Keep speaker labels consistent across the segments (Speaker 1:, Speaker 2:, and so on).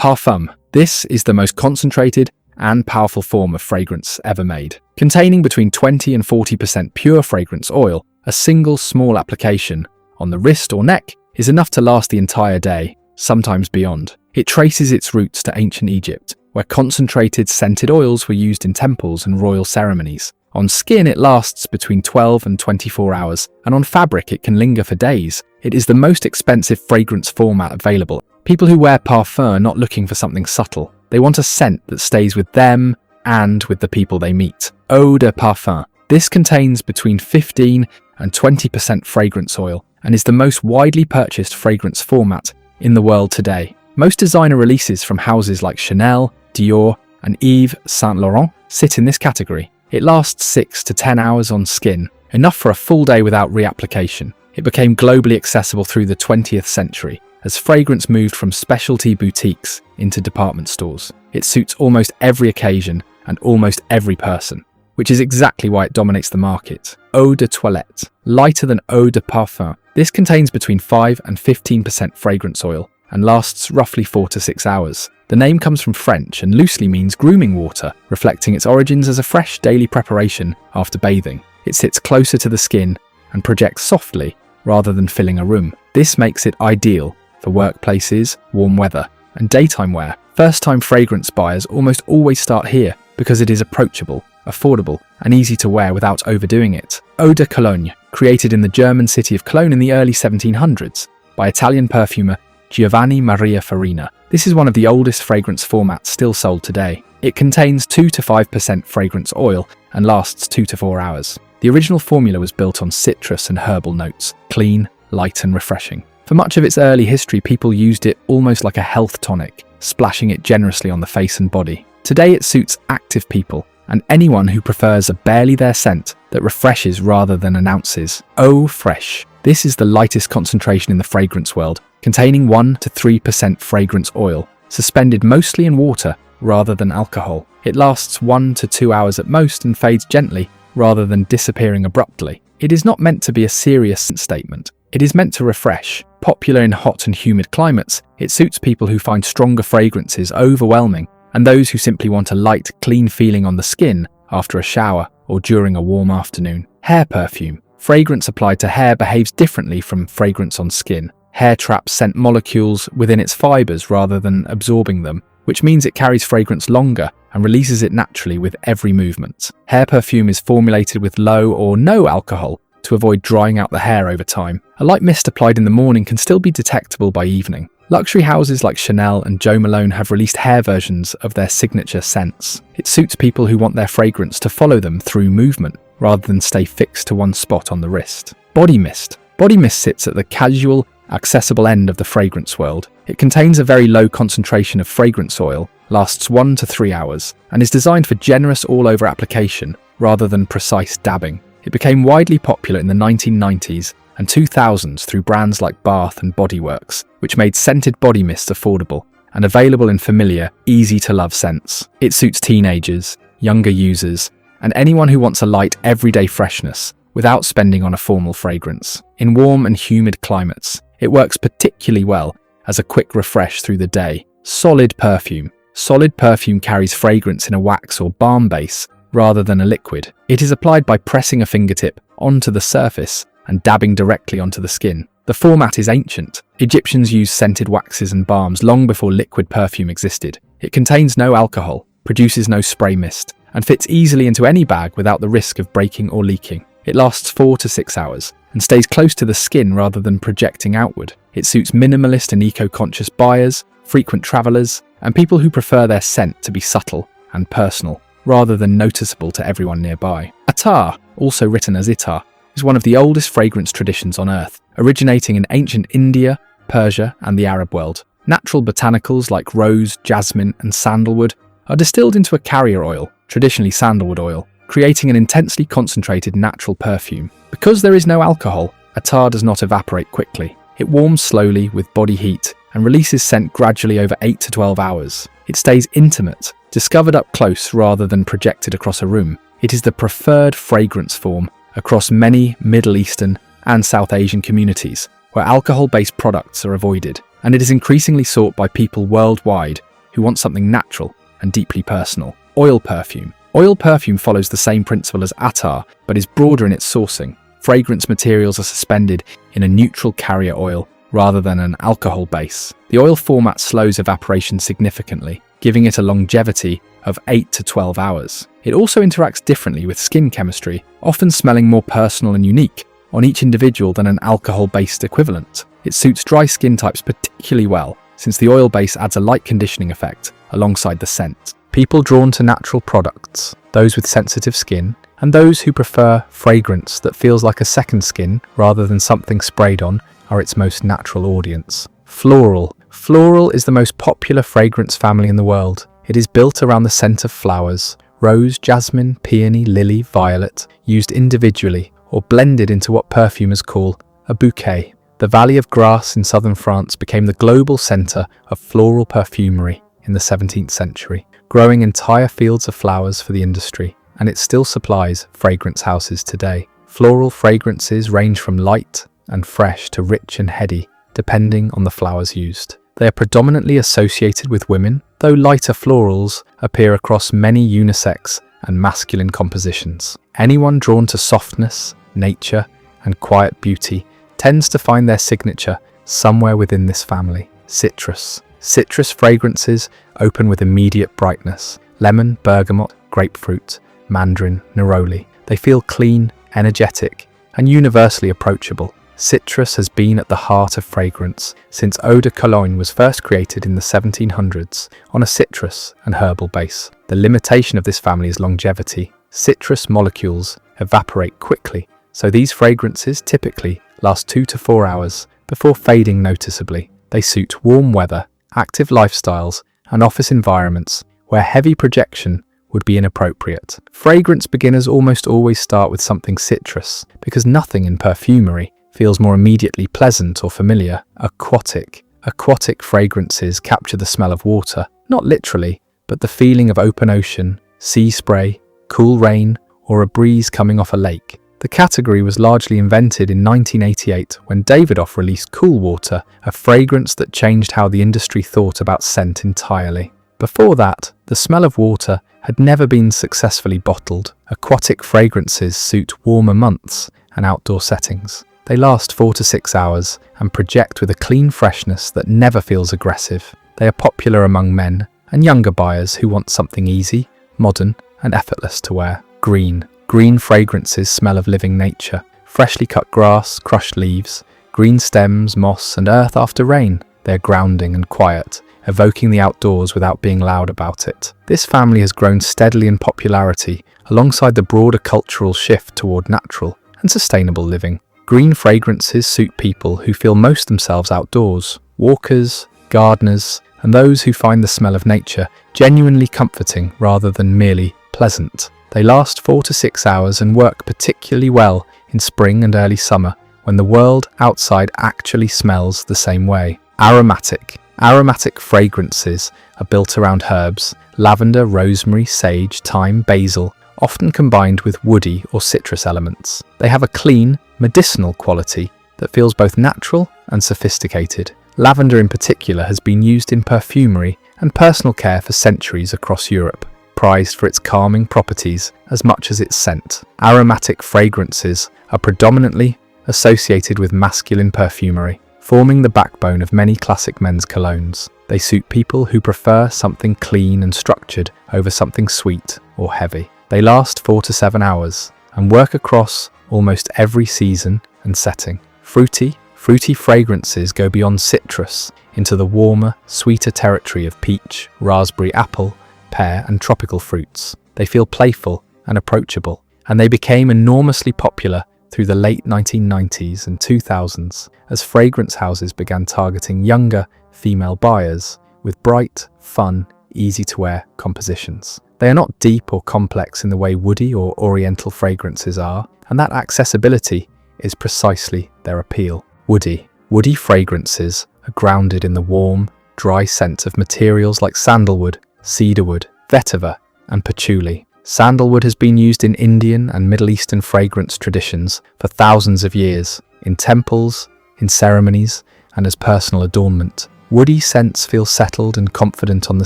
Speaker 1: Parfum. This is the most concentrated and powerful form of fragrance ever made. Containing between 20 and 40% pure fragrance oil, a single small application on the wrist or neck is enough to last the entire day, sometimes beyond. It traces its roots to ancient Egypt, where concentrated scented oils were used in temples and royal ceremonies. On skin, it lasts between 12 and 24 hours, and on fabric, it can linger for days. It is the most expensive fragrance format available. People who wear parfum are not looking for something subtle. They want a scent that stays with them and with the people they meet. Eau De Parfum. This contains between 15 and 20% fragrance oil and is the most widely purchased fragrance format in the world today. Most designer releases from houses like Chanel, Dior, and Yves Saint Laurent sit in this category. It lasts 6 to 10 hours on skin, enough for a full day without reapplication. It became globally accessible through the 20th century as fragrance moved from specialty boutiques into department stores. It suits almost every occasion and almost every person, which is exactly why it dominates the market. Eau De Toilette, lighter than Eau De Parfum. This contains between 5 and 15% fragrance oil and lasts roughly 4 to 6 hours. The name comes from French and loosely means grooming water, reflecting its origins as a fresh daily preparation after bathing. It sits closer to the skin and projects softly rather than filling a room. This makes it ideal for workplaces, warm weather, and daytime wear. First-time fragrance buyers almost always start here because it is approachable, affordable, and easy to wear without overdoing it. Eau De Colonge, created in the German city of Cologne in the early 1700s by Italian perfumer Giovanni Maria Farina. This is one of the oldest fragrance formats still sold today. It contains 2 to 5% fragrance oil and lasts 2 to 4 hours. The original formula was built on citrus and herbal notes, clean, light and refreshing. For much of its early history, people used it almost like a health tonic, splashing it generously on the face and body. Today it suits active people and anyone who prefers a barely there scent that refreshes rather than announces. Eau Fraiche. This is the lightest concentration in the fragrance world, containing 1 to 3% fragrance oil, suspended mostly in water rather than alcohol. It lasts 1 to 2 hours at most and fades gently rather than disappearing abruptly. It is not meant to be a serious statement. It is meant to refresh. Popular in hot and humid climates, it suits people who find stronger fragrances overwhelming and those who simply want a light, clean feeling on the skin after a shower or during a warm afternoon. Hair perfume. Fragrance applied to hair behaves differently from fragrance on skin. Hair traps scent molecules within its fibers rather than absorbing them, which means it carries fragrance longer and releases it naturally with every movement. Hair perfume is formulated with low or no alcohol to avoid drying out the hair over time. A light mist applied in the morning can still be detectable by evening. Luxury houses like Chanel and Jo Malone have released hair versions of their signature scents. It suits people who want their fragrance to follow them through movement, rather than stay fixed to one spot on the wrist. Body mist. Body mist sits at the casual, accessible end of the fragrance world. It contains a very low concentration of fragrance oil, lasts 1 to 3 hours, and is designed for generous all-over application rather than precise dabbing. It became widely popular in the 1990s and 2000s through brands like Bath and Body Works, which made scented body mists affordable and available in familiar, easy-to-love scents. It suits teenagers, younger users, and anyone who wants a light, everyday freshness without spending on a formal fragrance. In warm and humid climates, it works particularly well as a quick refresh through the day. Solid perfume. Solid perfume carries fragrance in a wax or balm base rather than a liquid. It is applied by pressing a fingertip onto the surface and dabbing directly onto the skin. The format is ancient. Egyptians used scented waxes and balms long before liquid perfume existed. It contains no alcohol, produces no spray mist, and fits easily into any bag without the risk of breaking or leaking. It lasts 4 to 6 hours and stays close to the skin rather than projecting outward. It suits minimalist and eco-conscious buyers, frequent travelers, and people who prefer their scent to be subtle and personal rather than noticeable to everyone nearby. Attar, also written as Attar, is one of the oldest fragrance traditions on Earth, originating in ancient India, Persia, and the Arab world. Natural botanicals like rose, jasmine, and sandalwood are distilled into a carrier oil, traditionally sandalwood oil, creating an intensely concentrated natural perfume. Because there is no alcohol, attar does not evaporate quickly. It warms slowly with body heat and releases scent gradually over 8 to 12 hours. It stays intimate, discovered up close rather than projected across a room. It is the preferred fragrance form across many Middle Eastern and South Asian communities where alcohol-based products are avoided, and it is increasingly sought by people worldwide who want something natural and deeply personal. Oil perfume. Oil perfume follows the same principle as attar, but is broader in its sourcing. Fragrance materials are suspended in a neutral carrier oil rather than an alcohol base. The oil format slows evaporation significantly, giving it a longevity of 8 to 12 hours. It also interacts differently with skin chemistry, often smelling more personal and unique on each individual than an alcohol-based equivalent. It suits dry skin types particularly well, since the oil base adds a light conditioning effect alongside the scent. People drawn to natural products, those with sensitive skin, and those who prefer fragrance that feels like a second skin rather than something sprayed on, are its most natural audience. Floral. Floral is the most popular fragrance family in the world. It is built around the scent of flowers: rose, jasmine, peony, lily, violet, used individually or blended into what perfumers call a bouquet. The Valley of Grasse in southern France became the global centre of floral perfumery in the 17th century, growing entire fields of flowers for the industry, and it still supplies fragrance houses today. Floral fragrances range from light and fresh to rich and heady, depending on the flowers used. They are predominantly associated with women, though lighter florals appear across many unisex and masculine compositions. Anyone drawn to softness, nature, and quiet beauty tends to find their signature somewhere within this family. Citrus. Citrus fragrances open with immediate brightness: lemon, bergamot, grapefruit, mandarin, neroli. They feel clean, energetic, and universally approachable. Citrus has been at the heart of fragrance since Eau De Colonge was first created in the 1700s on a citrus and herbal base. The limitation of this family is longevity. Citrus molecules evaporate quickly, so these fragrances typically last 2 to 4 hours before fading noticeably. They suit warm weather, active lifestyles, and office environments where heavy projection would be inappropriate. Fragrance beginners almost always start with something citrus because nothing in perfumery feels more immediately pleasant or familiar. Aquatic. Aquatic fragrances capture the smell of water, not literally, but the feeling of open ocean, sea spray, cool rain, or a breeze coming off a lake. The category was largely invented in 1988 when Davidoff released Cool Water, a fragrance that changed how the industry thought about scent entirely. Before that, the smell of water had never been successfully bottled. Aquatic fragrances suit warmer months and outdoor settings. They last 4 to 6 hours and project with a clean freshness that never feels aggressive. They are popular among men and younger buyers who want something easy, modern, and effortless to wear. Green. Green fragrances smell of living nature: freshly cut grass, crushed leaves, green stems, moss, and earth after rain. They are grounding and quiet, evoking the outdoors without being loud about it. This family has grown steadily in popularity alongside the broader cultural shift toward natural and sustainable living. Green fragrances suit people who feel most themselves outdoors: walkers, gardeners, and those who find the smell of nature genuinely comforting rather than merely pleasant. They last 4 to 6 hours and work particularly well in spring and early summer when the world outside actually smells the same way. Aromatic. Aromatic fragrances are built around herbs: lavender, rosemary, sage, thyme, basil, often combined with woody or citrus elements. They have a clean, medicinal quality that feels both natural and sophisticated. Lavender in particular has been used in perfumery and personal care for centuries across Europe, prized for its calming properties as much as its scent. Aromatic fragrances are predominantly associated with masculine perfumery, forming the backbone of many classic men's colognes. They suit people who prefer something clean and structured over something sweet or heavy. They last 4 to 7 hours and work across almost every season and setting. Fruity fragrances go beyond citrus into the warmer, sweeter territory of peach, raspberry, apple, pear, and tropical fruits. They feel playful and approachable, and they became enormously popular through the late 1990s and 2000s as fragrance houses began targeting younger female buyers with bright, fun, easy-to-wear compositions. They are not deep or complex in the way woody or oriental fragrances are, and that accessibility is precisely their appeal. Woody fragrances are grounded in the warm, dry scent of materials like sandalwood, cedarwood, vetiver, and patchouli. Sandalwood has been used in Indian and Middle Eastern fragrance traditions for thousands of years, in temples, in ceremonies, and as personal adornment. Woody scents feel settled and confident on the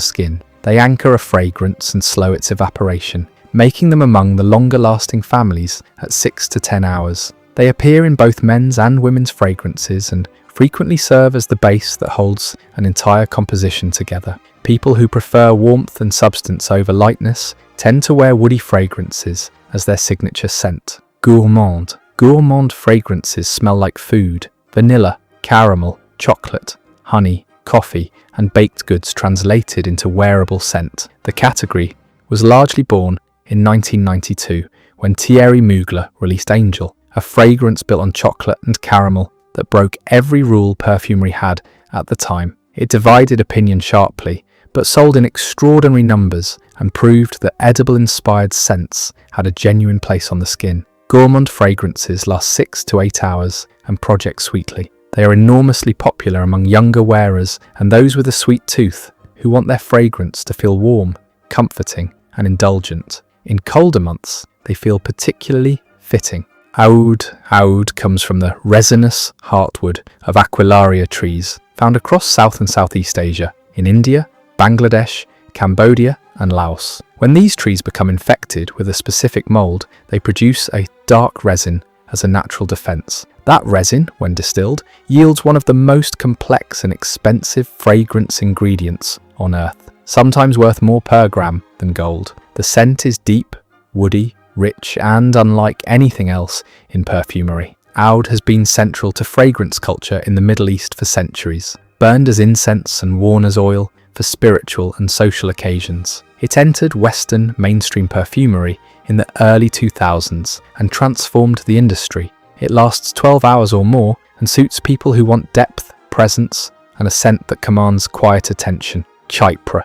Speaker 1: skin. They anchor a fragrance and slow its evaporation, making them among the longer-lasting families at 6 to 10 hours. They appear in both men's and women's fragrances and frequently serve as the base that holds an entire composition together. People who prefer warmth and substance over lightness tend to wear woody fragrances as their signature scent. Gourmand. Gourmand fragrances smell like food: vanilla, caramel, chocolate, honey, coffee, and baked goods translated into wearable scent. The category was largely born in 1992 when Thierry Mugler released Angel, a fragrance built on chocolate and caramel that broke every rule perfumery had at the time. It divided opinion sharply, but sold in extraordinary numbers and proved that edible-inspired scents had a genuine place on the skin. Gourmand fragrances last 6 to 8 hours and project sweetly. They are enormously popular among younger wearers and those with a sweet tooth who want their fragrance to feel warm, comforting, and indulgent. In colder months, they feel particularly fitting. Oud comes from the resinous heartwood of Aquilaria trees found across South and Southeast Asia, in India, Bangladesh, Cambodia, and Laos. When these trees become infected with a specific mold, they produce a dark resin as a natural defense. That resin, when distilled, yields one of the most complex and expensive fragrance ingredients on Earth, sometimes worth more per gram than gold. The scent is deep, woody, rich, and unlike anything else in perfumery. Oud has been central to fragrance culture in the Middle East for centuries, burned as incense and worn as oil for spiritual and social occasions. It entered Western mainstream perfumery in the early 2000s and transformed the industry. It lasts 12 hours or more and suits people who want depth, presence, and a scent that commands quiet attention. Chypre,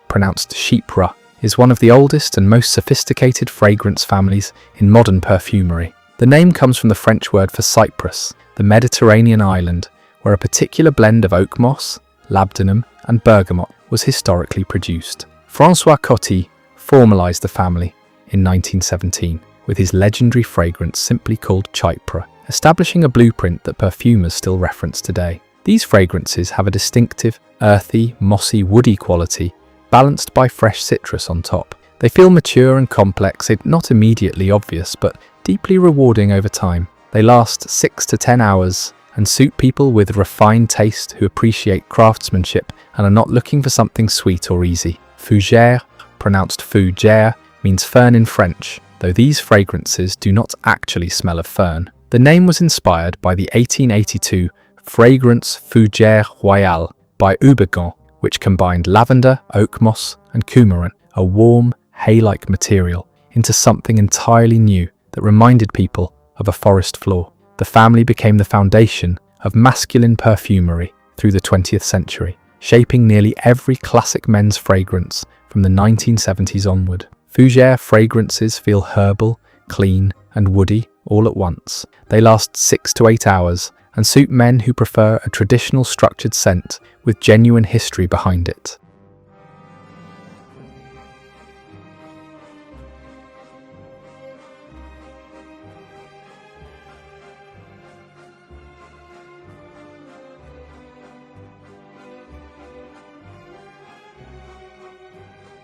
Speaker 1: pronounced Chypre, is one of the oldest and most sophisticated fragrance families in modern perfumery. The name comes from the French word for Cyprus, the Mediterranean island, where a particular blend of oak moss, labdanum, and bergamot was historically produced. François Coty formalized the family in 1917 with his legendary fragrance simply called Chypre, establishing a blueprint that perfumers still reference today. These fragrances have a distinctive, earthy, mossy, woody quality, balanced by fresh citrus on top. They feel mature and complex, not immediately obvious, but deeply rewarding over time. They last 6 to 10 hours and suit people with refined taste who appreciate craftsmanship and are not looking for something sweet or easy. Fougere, pronounced fougère, means fern in French, though these fragrances do not actually smell of fern. The name was inspired by the 1882 fragrance Fougère Royale by Houbegon, which combined lavender, oak moss, and coumarin, a warm, hay-like material, into something entirely new that reminded people of a forest floor. The family became the foundation of masculine perfumery through the 20th century, shaping nearly every classic men's fragrance from the 1970s onward. Fougère fragrances feel herbal, clean, and woody all at once. They last 6 to 8 hours and suit men who prefer a traditional structured scent with genuine history behind it.